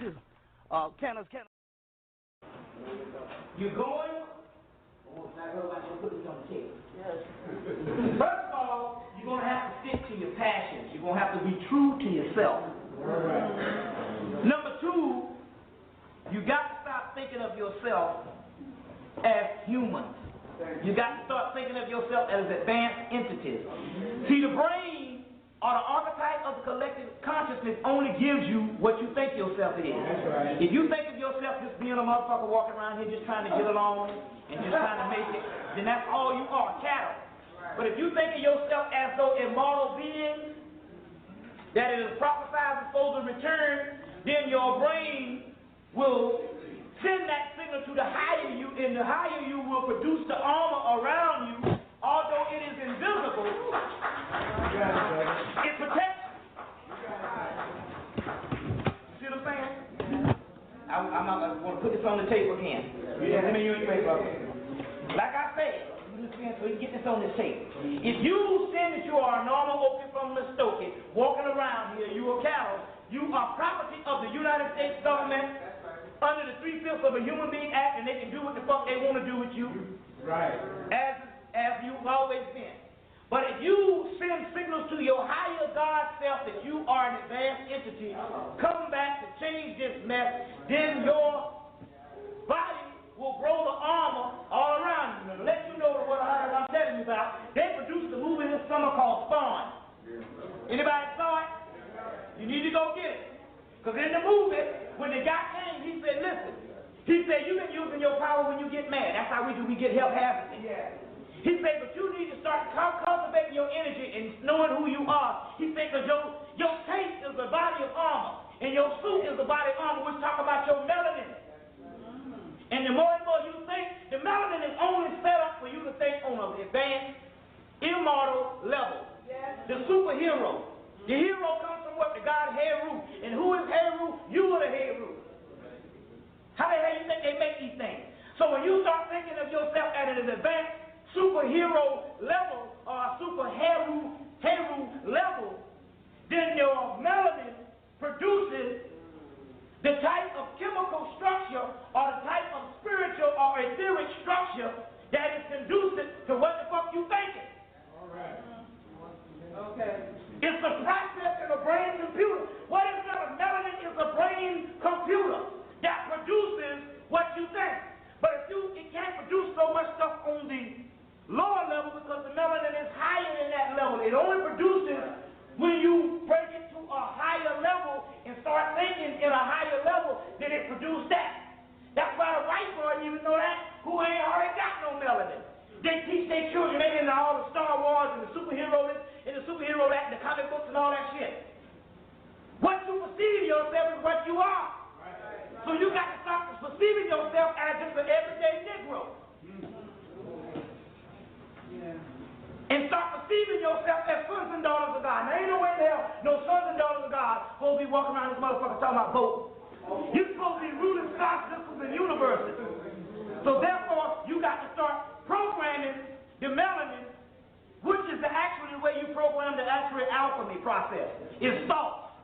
You're going? Oh, now everybody should put this on the table. Yes. First of all, you're going to have to stick to your passions. You're going to have to be true to yourself. Right. Number 2, you got to stop thinking of yourself as humans. You got to start thinking of yourself as advanced entities. See, the brain or the archetype of the collective consciousness only gives you what you think yourself is. Right. If you think of yourself just being a motherfucker walking around here just trying to get along and just trying to make it, then that's all you are, cattle. But if you think of yourself as though immortal beings, that it is prophesied and supposed to return, then your brain will send that signal to the higher you, and the higher you will produce the armor around you, although it is invisible. It protects you. See what I'm saying? I'm not going to put this on the table again. Let me use your like I said, so you get this on this tape. If you say that you are a normal Okie from Muskogee, walking around here, you are cattle, you are property of the United States government under the 3/5 of a Human Being Act, and they can do what the fuck they want to do with you. Right. As you've always been. But if you send signals to your higher God self that you are an advanced entity, come back to change this mess, then your body will grow the armor all around you. To let you know what I'm telling you about, they produced a movie this summer called Spawn. Anybody saw it? You need to go get it. Because in the movie, when the guy came, he said, listen, he said, you've been using your power when you get mad. That's how we do. We get help habits. He said, but you need to start cultivating your energy and knowing who you are. He said, because your taste is the body of armor, and your suit is the body of armor, which talk about your melanin. And the more and more you think, the melanin is only set up for you to think on an advanced, immortal level. The superhero. The hero comes from what? The god Heru. And who is Heru? You are the Heru. How the hell you think they make these things? So when you start thinking of yourself at an advanced superhero level or a super Heru level, then your melanin produces the type of chemical structure or the type of spiritual or etheric structure that is conducive to what the fuck you thinking. All right. Okay. It's a process in a brain computer. What is melanin? Melanin is a brain computer that produces what you think. But it can't produce so much stuff on the lower level because the melanin is higher than that level. It only produces when you break it to a higher level and start thinking in a higher level, then it produces that. That's why the white boy even know that, who ain't already got no melanin. They teach their children, they into all the Star Wars and the superhero this and the superhero that and the comic books and all that shit. What you perceive yourself is what you are. So you got to start perceiving yourself as just an everyday Negro. And start perceiving yourself as sons and daughters of God. Now ain't no way in hell no sons and daughters of God supposed to be walking around this motherfucker talking about vote. You're supposed to be ruling stars, systems, and universes. So therefore, you got to start programming the melanin, which is actually the way you program the actual alchemy process, is thought.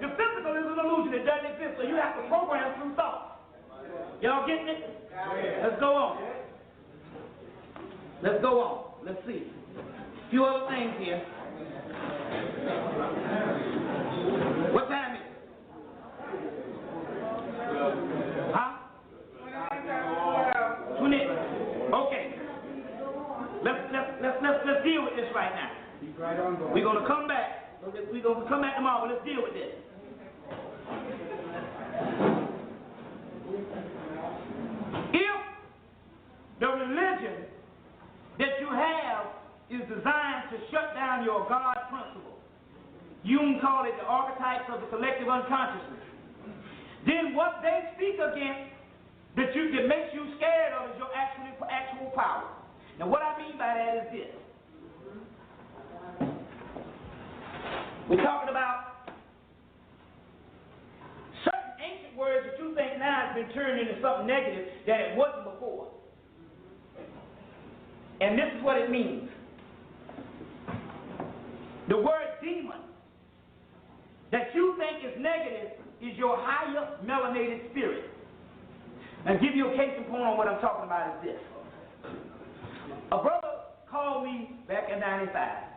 The physical is an illusion, it doesn't exist, so you have to program through thought. Y'all getting it? Let's go on. Let's go on. Let's see. A few other things here. What time is it? Huh? 20. Okay. Let's deal with this right now. We're gonna come back. We're gonna come back tomorrow, but let's deal with this. If the religion that you have is designed to shut down your God principle, Jung called it the archetypes of the collective unconsciousness, then what they speak against that makes you scared of is your actual power. Now what I mean by that is this. We're talking about certain ancient words that you think now has been turned into something negative that it wasn't before. And this is what it means. The word demon that you think is negative is your higher melanated spirit. Now, give you a case in point on what I'm talking about is this. A brother called me back in 95.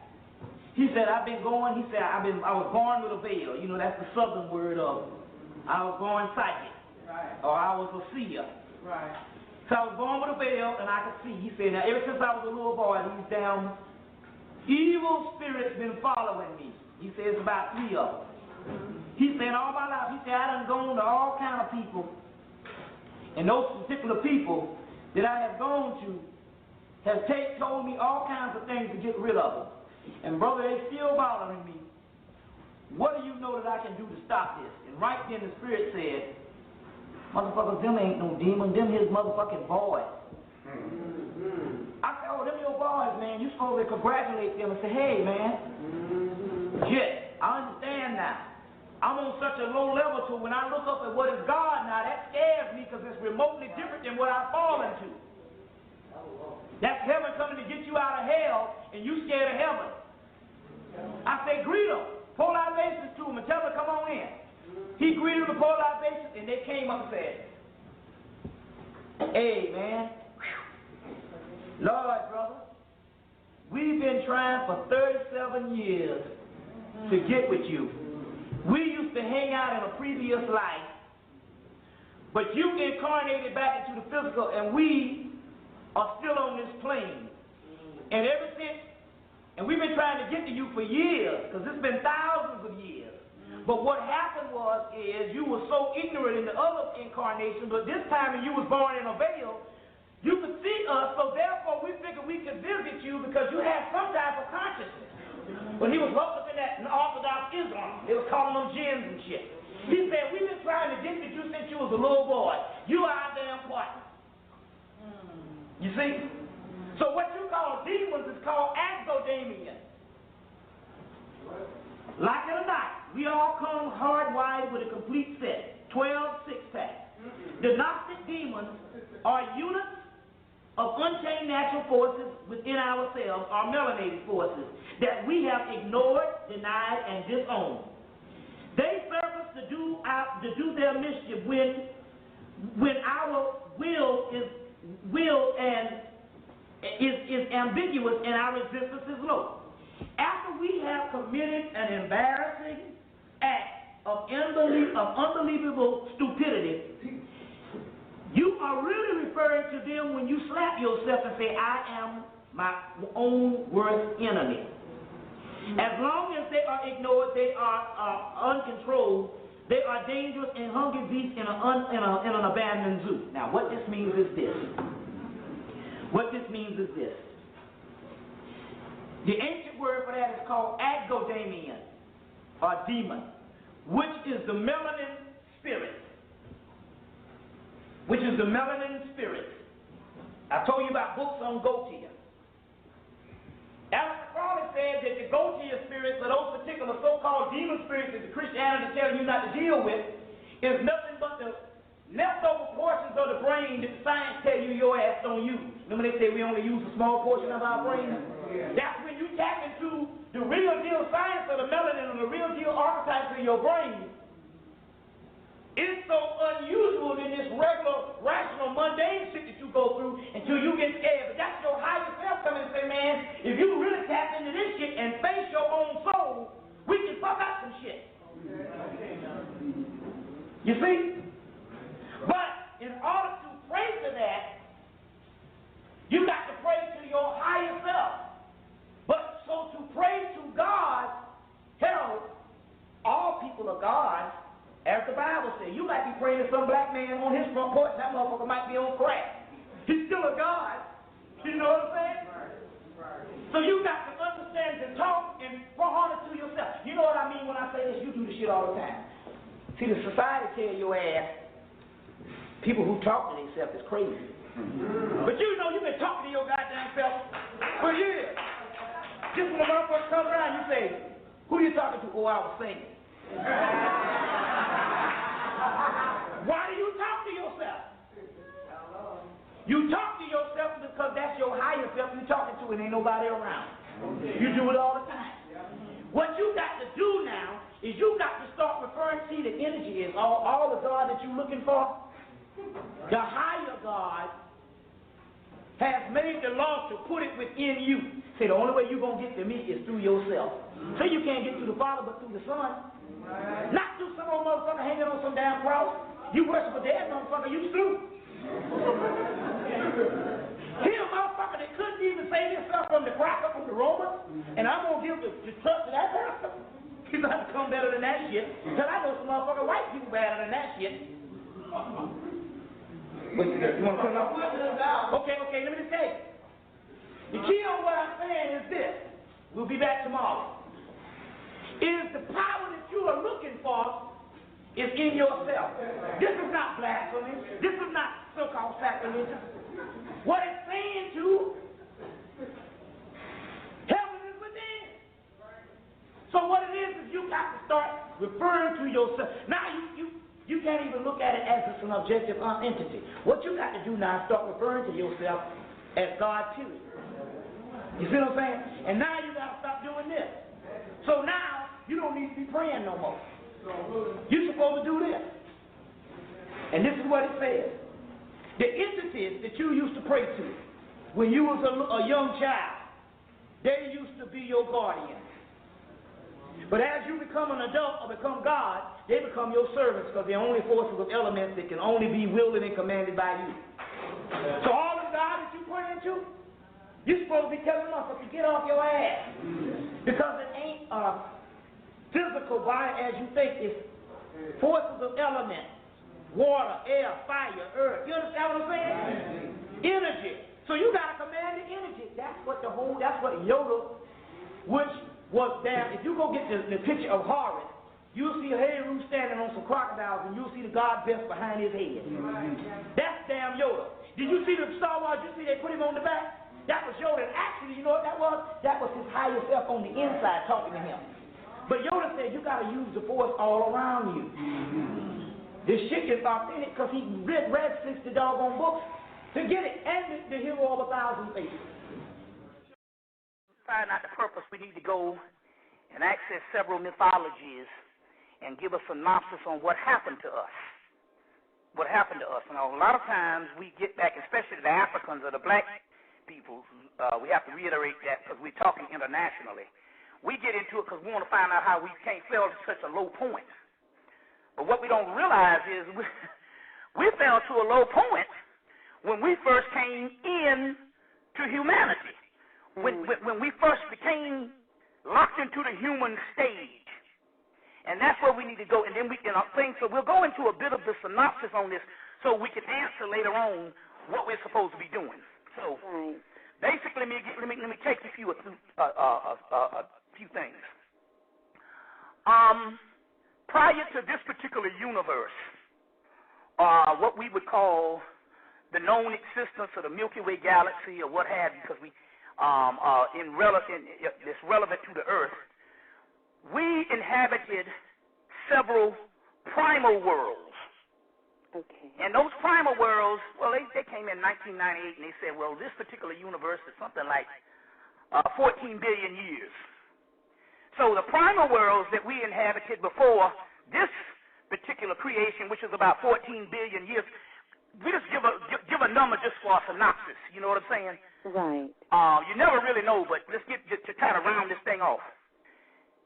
He said, I was born with a veil. You know, that's the southern word of I was born psychic. Right. Or I was a seer. Right. So I was born with a veil and I could see. He said, now ever since I was a little boy, these damn evil spirits been following me. He said, it's about 3 of them. He said, all my life, he said, I done gone to all kind of people. And those particular people that I have gone to have told me all kinds of things to get rid of them. And brother, they still bothering me. What do you know that I can do to stop this? And right then the spirit said, motherfuckers, them ain't no demon, them his motherfucking boys. I said, oh, them your boys, man. You supposed to congratulate them and say, hey, man, shit, I understand now. I'm on such a low level to when I look up at what is God now, that scares me because it's remotely different than what I've fallen to. That's heaven coming to get you out of hell and you scared of heaven. I say, greet them. Pour libations to them and tell them to come on in. He greeted them, pour libations, and they came up and said, hey, man, Lord, brother, we've been trying for 37 years to get with you. We used to hang out in a previous life, but you incarnated back into the physical, and we are still on this plane. And ever since, and we've been trying to get to you for years, because it's been thousands of years. But what happened is you were so ignorant in the other incarnation, but this time when you was born in a veil, you could see us, so therefore we figured we could visit you because you had some type of consciousness. When he was looking at Orthodox Islam, they was calling them jinns and shit. He said, we've been trying to get to you since you was a little boy. You are our damn partner. You see? So what you call demons is called exodemian. Like it or not, we all come hardwired with a complete set, 12 six-pack. The Gnostic demons are units of unchained natural forces within ourselves, our melanated forces, that we have ignored, denied, and disowned. They serve us to do their mischief when our will is ambiguous and our resistance is low. After we have committed an embarrassing act of unbelievable stupidity, you are really referring to them when you slap yourself and say, I am my own worst enemy. As long as they are ignored, they are uncontrolled, they are dangerous and hungry beasts in an abandoned zoo. Now, what this means is this. What this means is this. The ancient word for that is called exodemian, or demon, which is the melanin spirit. Which is the melanin spirit. I told you about books on Gotia. Alistair Crowley said that the Gotia spirits, or those particular so-called demon spirits that the Christianity tells you not to deal with, is nothing but the leftover portions of the brain that the science tell you your ass don't use. Remember they say we only use a small portion of our brain? That's when you tap into the real deal science of the melanin and the real deal archetypes of your brain. It's so unusual in this regular, rational, mundane shit that you go through until you get scared. But that's your higher self coming and say, man, if you really tap into this shit and face your own soul, we can fuck up some shit. You see? But in order to pray to that, you got to pray to your higher self. But so to pray to God, hell, all people are God. As the Bible says, you might be praying to some black man on his front porch, that motherfucker might be on crack. He's still a God. You know what I'm saying? So you got to understand and talk and harness to yourself. You know what I mean when I say this? You do this shit all the time. See, the society tell your ass, people who talk to themselves is crazy. But you know you've been talking to your goddamn self for years. Just when the motherfucker comes around, you say, who you talking to? Oh, I was singing. Why do you talk to yourself? You talk to yourself because that's your higher self you're talking to and ain't nobody around. You do it all the time. What you got to do now is you got to start referring to the energy is all the God that you're looking for. The higher God has made the law to put it within you. Say the only way you're going to get to me is through yourself. So you can't get to the Father but through the Son. Not through some old motherfucker hanging on some damn cross. You worship a dead motherfucker, you slew. He a motherfucker that couldn't even save himself from the cracker from the Romans, and I'm going to give the trust to that pastor. He's going to have to come better than that shit. Because I know some motherfucking white people better than that shit. You want to come up? Okay, let me just tell you. The key on what I'm saying is this. We'll be back tomorrow. Is the power that you are looking for is in yourself. This is not blasphemy. This is not so-called sacrilegious. What it's saying to heaven is within. So what it is you got to start referring to yourself. Now you can't even look at it as it's an objective entity. What you got to do now is start referring to yourself as God, period. You see what I'm saying? And now you got to stop doing this. So now, you don't need to be praying no more. You're supposed to do this. And this is what it says. The entities that you used to pray to when you was a young child, They used to be your guardian. But as you become an adult or become God, they become your servants because they're only forces of elements that can only be wielded and commanded by you. So all the God that you put into, you're supposed to be telling them to get off your ass. Because it ain't a physical body as you think. It's forces of elements. Water, air, fire, earth. You understand what I'm saying? Energy. So you got to command the energy. That's what Yoda, which was there. If you go get the picture of Horus, you'll see Heru standing on some crocodiles, and you'll see the god vest behind his head. That's damn Yoda. Did you see the Star Wars? You see they put him on the back? That was Yoda. And actually, you know what that was? That was his higher self on the inside talking to him. But Yoda said you got to use the force all around you. This shit is authentic because he read 60 doggone books to get it, and the hero of 1,000 faces. Find out the purpose, we need to go and access several mythologies and give a synopsis on what happened to us. What happened to us. Now, a lot of times we get back, especially the Africans or the black people, we have to reiterate that because we're talking internationally. We get into it because we want to find out how we can't fell to such a low point. But what we don't realize is we fell to a low point when we first came in to humanity. When we first became locked into the human stage. And that's where we need to go. And then we can think. So we'll go into a bit of the synopsis on this so we can answer later on what we're supposed to be doing. So basically, let me take you through a few things. Prior to this particular universe, what we would call the known existence of the Milky Way galaxy or what have you, because it's relevant to the Earth, we inhabited several primal worlds. Okay. And those primal worlds, well, they came in 1998 and they said, well, this particular universe is something like 14 billion years. So the primal worlds that we inhabited before this particular creation, which is about 14 billion years, we just give a number just for a synopsis. You know what I'm saying? Right. You never really know, but let's get to kind of round this thing off.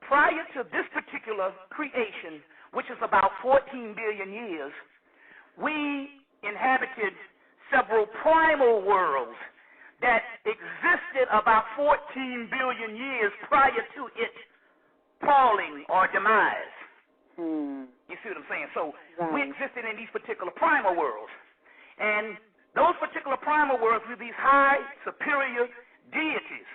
Prior to this particular creation, which is about 14 billion years, we inhabited several primal worlds that existed about 14 billion years prior to its falling or demise. You see what I'm saying? So we existed in these particular primal worlds. And those particular primal worlds were these high superior deities.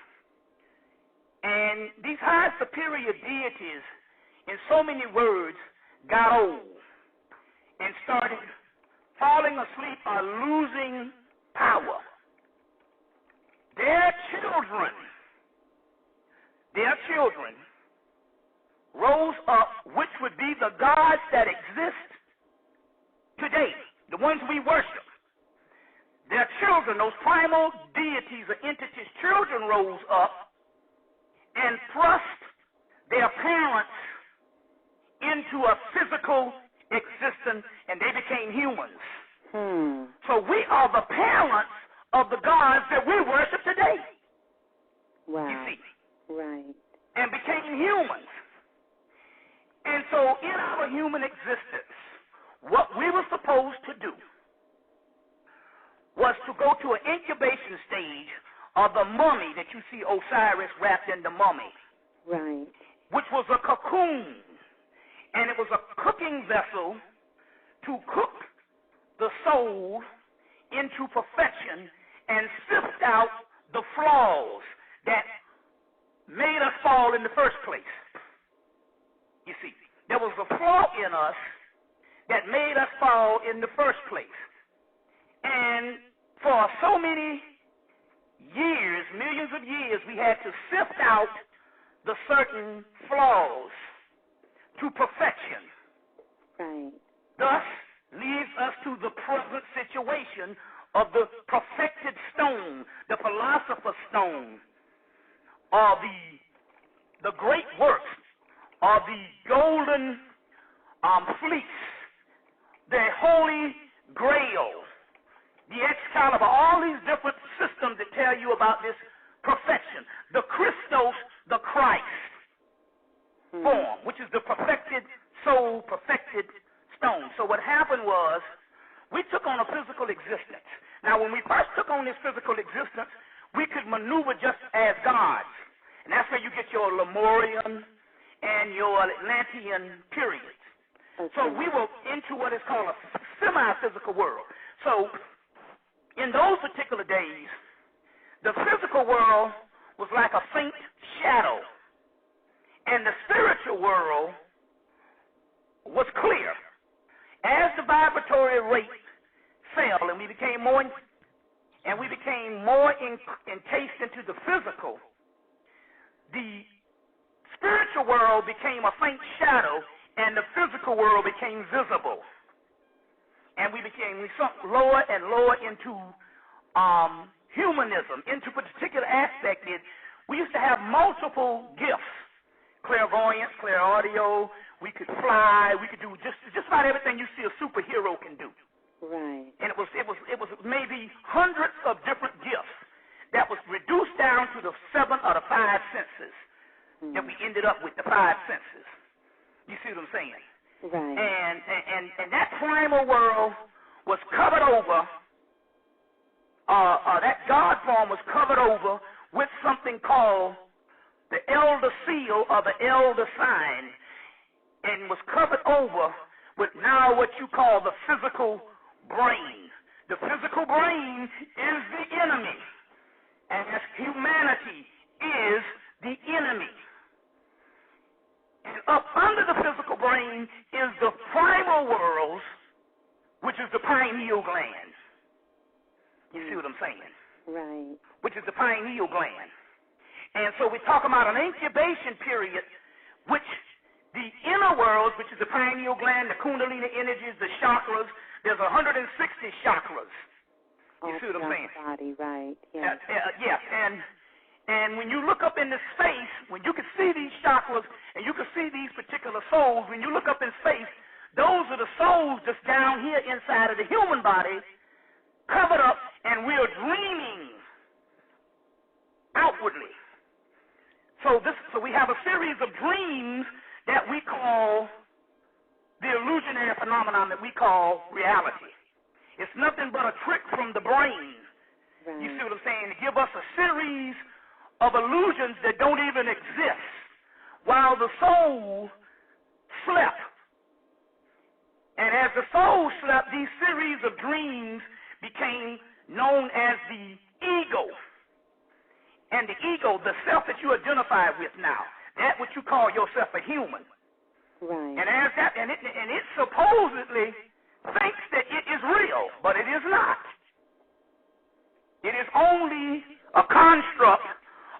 And these high superior deities, in so many words, got old and started falling asleep or losing power. Their children rose up, which would be the gods that exist today, the ones we worship. Their children, those primal deities or entities, children rose up and thrust their parents into a physical existence, and they became humans. So we are the parents of the gods that we worship today. Wow. You see? Right. And became humans. And so in our human existence, what we were supposed to do was to go to an incubation stage of the mummy that you see Osiris wrapped in the mummy. Right. Which was a cocoon. And it was a cooking vessel to cook the soul into perfection and sift out the flaws that made us fall in the first place. You see, there was a flaw in us that made us fall in the first place. And for so many years, millions of years, we had to sift out the certain flaws to perfection. Right. Thus leads us to the present situation of the perfected stone, the philosopher's stone, or the great works, or the golden fleece, the holy grail, the Excalibur, all these different systems that tell you about this perfection. The Christos, the Christ form, which is the perfected soul, perfected stone. So what happened was we took on a physical existence. Now, when we first took on this physical existence, we could maneuver just as gods. And that's where you get your Lemurian and your Atlantean periods. Okay. So we were into what is called a semi-physical world. So in those particular days, the physical world was like a faint shadow, and the spiritual world was clear. As the vibratory rate fell and we became more encased into the physical, the spiritual world became a faint shadow and the physical world became visible. And we sunk lower and lower into humanism, into a particular aspect. We used to have multiple gifts: clairvoyance, clairaudio. We could fly. We could do just about everything you see a superhero can do. Right. And it was maybe hundreds of different gifts that was reduced down to the 7 or the 5 senses that we ended up with, the 5 senses. You see what I'm saying? Right. And that primal world was covered over. That God form was covered over with something called the elder seal or the elder sign, and was covered over with now what you call the physical brain. The physical brain is the enemy, and humanity is the enemy. And up under the physical brain is the primal world, which is the pineal gland. You see what I'm saying? Right. Which is the pineal gland. And so we talk about an incubation period, which the inner world, which is the pineal gland, the kundalini energies, the chakras, there's 160 chakras. You see what I'm saying? Body, right. Yeah. Yeah. And when you look up into space, when you can see these chakras and you can see these particular souls, when you look up in space, those are the souls just down here inside of the human body, covered up, and we are dreaming outwardly. So we have a series of dreams that we call the illusionary phenomenon that we call reality. It's nothing but a trick from the brain. Right. You see what I'm saying? To give us a series of illusions that don't even exist while the soul slept. And as the soul slept, these series of dreams became known as the ego. And the ego, the self that you identify with now, that what you call yourself a human. Right. And as that, and it supposedly thinks that it is real, but it is not. It is only a construct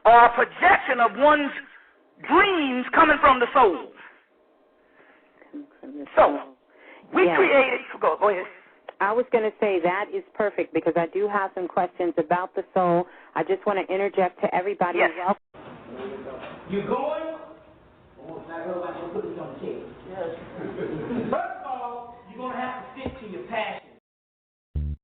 or a projection of one's dreams coming from the soul. So we created. Go ahead. I was going to say that is perfect because I do have some questions about the soul. I just want to interject to everybody. Yes. You're going? Oh, now everybody should put this on the table. Yes. First of all, you're going to have to stick to your passion.